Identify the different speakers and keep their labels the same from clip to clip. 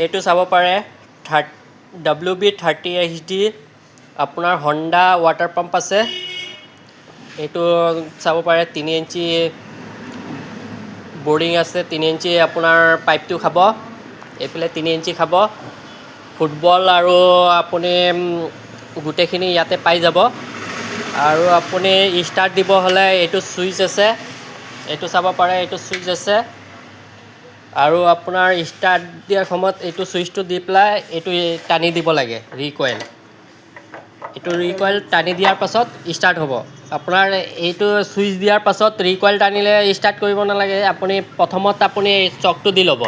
Speaker 1: এইটো চাব পাৰে WB30HD আপোনাৰ হণ্ডা ৱাটাৰ পাম্প আছে। এইটো চাব পাৰে 3 ইঞ্চি বৰিং আছে, 3 ইঞ্চি আপোনাৰ পাইপটো খাব, এইফালে 3 ইঞ্চি খাব। ফুটবল আৰু আপুনি গোটেইখিনি ইয়াতে পাই যাব। আৰু আপুনি ষ্টাৰ্ট দিব হ'লে এইটো ছুইচ আছে, এইটো চাব পাৰে, এইটো ছুইচ আছে। আৰু আপোনাৰ ষ্টাৰ্ট দিয়াৰ সময়ত এইটো ছুইচটো দি পেলাই এইটো টানি দিব লাগে ৰিকইল। এইটো ৰিকইল টানি দিয়াৰ পাছত ষ্টাৰ্ট হ'ব। আপোনাৰ এইটো ছুইচ দিয়াৰ পাছত ৰিকইল টানিলে ষ্টাৰ্ট কৰিব নালাগে। আপুনি প্ৰথমত আপুনি চকটো দি ল'ব।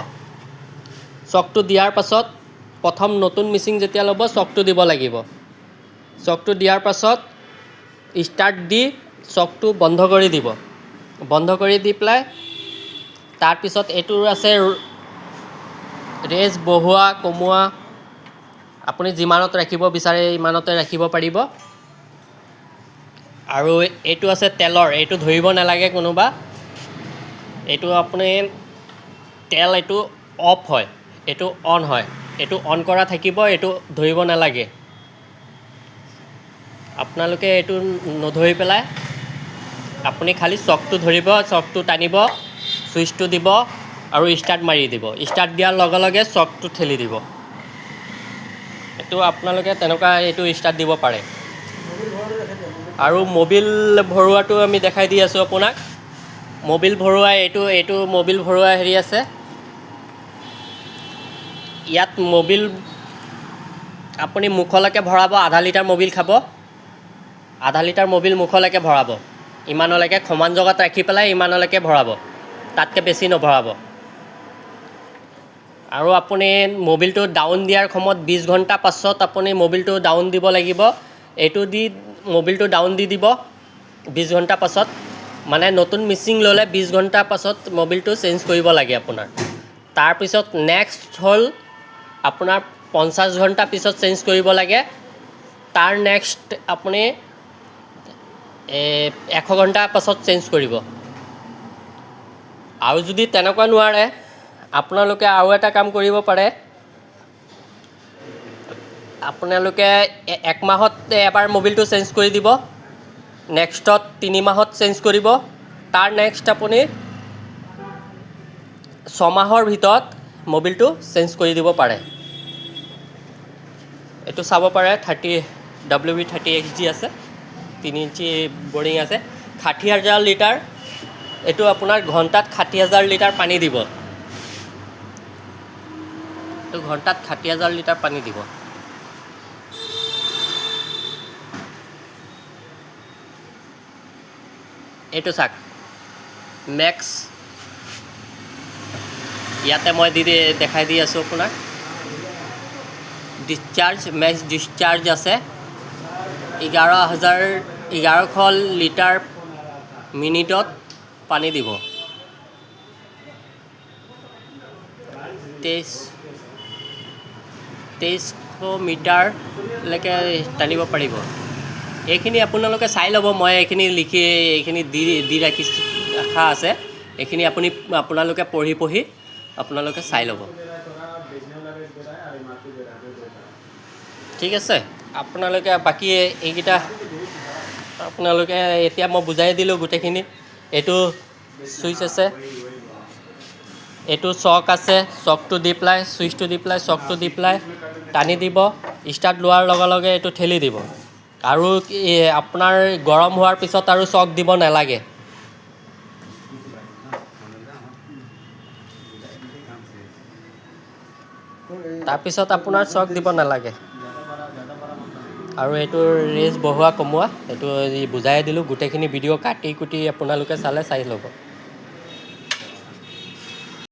Speaker 1: চকটো দিয়াৰ পাছত প্ৰথম নতুন মিচিং যেতিয়া ল'ব চকটো দিব লাগিব। চকটো দিয়াৰ পাছত ষ্টাৰ্ট দি চকটো বন্ধ কৰি দিব। বন্ধ কৰি দি পেলাই তাৰপিছত এইটোৰ আছে ৰেচ বহোৱা কমোৱা, আপুনি যিমানত ৰাখিব বিচাৰে ইমানতে ৰাখিব পাৰিব। আৰু এইটো আছে তেলৰ, এইটো ধৰিব নালাগে কোনোবা। এইটো আপুনি তেল এইটো অফ হয়, এইটো অন হয়। এইটো অন কৰা থাকিব, এইটো ধৰিব নালাগে। আপোনালোকে এইটো নধৰি পেলাই আপুনি খালি চকটো ধৰিব, চকটো টানিব, ছুইচটো দিব আৰু ষ্টাৰ্ট মাৰি দিব। ষ্টাৰ্ট দিয়াৰ লগে লগে চকটো ঠেলি দিব। এইটো আপোনালোকে তেনেকুৱা এইটো ষ্টাৰ্ট দিব পাৰে। আৰু মবিল ভৰোৱাটো আমি দেখাই দি আছোঁ আপোনাক। মবিল ভৰোৱা এইটো মবিল ভৰোৱা হেৰি আছে। ইয়াত মবিল আপুনি মুখলৈকে ভৰাব, আধা লিটাৰ মবিল খাব। আধা লিটাৰ মবিল মুখলৈকে ভৰাব, ইমানলৈকে সমান জেগাত ৰাখি পেলাই ইমানলৈকে ভৰাব, তাতকৈ বেছি নভৰাব। আৰু আপুনি মবিলটো ডাউন দিয়াৰ সময়ত 20 ঘণ্টা পাছত আপুনি মবিলটো ডাউন দিব লাগিব। এইটো দি মবিলটো ডাউন দি দিব 20 ঘণ্টা পাছত। মানে নতুন মিচিং ল'লে 20 ঘণ্টা পাছত মবিলটো চেঞ্জ কৰিব লাগে আপোনাৰ। তাৰপিছত নেক্সট হ'ল আপোনাৰ 50 ঘণ্টা পিছত চেঞ্জ কৰিব লাগে। তাৰ নেক্সট আপুনি 100 ঘণ্টা পাছত চেঞ্জ কৰিব। আৰু যদি তেনেকুৱা নোৱাৰে আপোনালোকে আৰু এটা কাম কৰিব পাৰে। আপোনালোকে 1 মাহত এবাৰ মবিলটো চেঞ্জ কৰি দিব, নেক্সটত 3 মাহত চেঞ্জ কৰিব, তাৰ নেক্সট আপুনি 6 মাহৰ ভিতৰত মবিলটো চেঞ্জ কৰি দিব পাৰে। এইটো চাব পাৰে WB30HD আছে, 3 ইঞ্চি বৰিং আছে, 60,000 লিটাৰ। এইটো আপোনাৰ ঘণ্টাত 60,000 লিটাৰ পানী দিব। এইটো ঘণ্টাত 60,000 লিটাৰ পানী দিব। এইটো চাওক মেক্স, ইয়াতে মই দেখাই দি আছোঁ আপোনাক। ডিছচাৰ্জ, মেক্স ডিছচাৰ্জ আছে 11,000 লিটাৰ মিনিটত পানী দিব। 2300 মিটাৰলৈকে টানিব পাৰিব। এইখিনি আপোনালোকে চাই ল'ব, মই এইখিনি দি ৰখা আছে। এইখিনি আপোনালোকে পঢ়ি আপোনালোকে চাই ল'ব। ঠিক আছে, আপোনালোকে বাকী এইকেইটা আপোনালোকে এতিয়া মই বুজাই দিলোঁ গোটেইখিনি। এইটো ছুইচ আছে, এইটো চক আছে, চকটো দি পেলাই ছুইচটো দি পেলাই চকটো দি পেলাই টানি দিব। ষ্টাৰ্ট লোৱাৰ লগে লগে এইটো ঠেলি দিব। আৰু আপোনাৰ গৰম হোৱাৰ পিছত আৰু চক দিব নালাগে। তাৰপিছত আপোনাৰ চক দিব নালাগে। আৰু এইটো ৰেচ বহোৱা কমোৱা, এইটো বুজাই দিলোঁ। গোটেইখিনি ভিডিঅ' কাটি কুটি আপোনালোকে চাই ল'ব।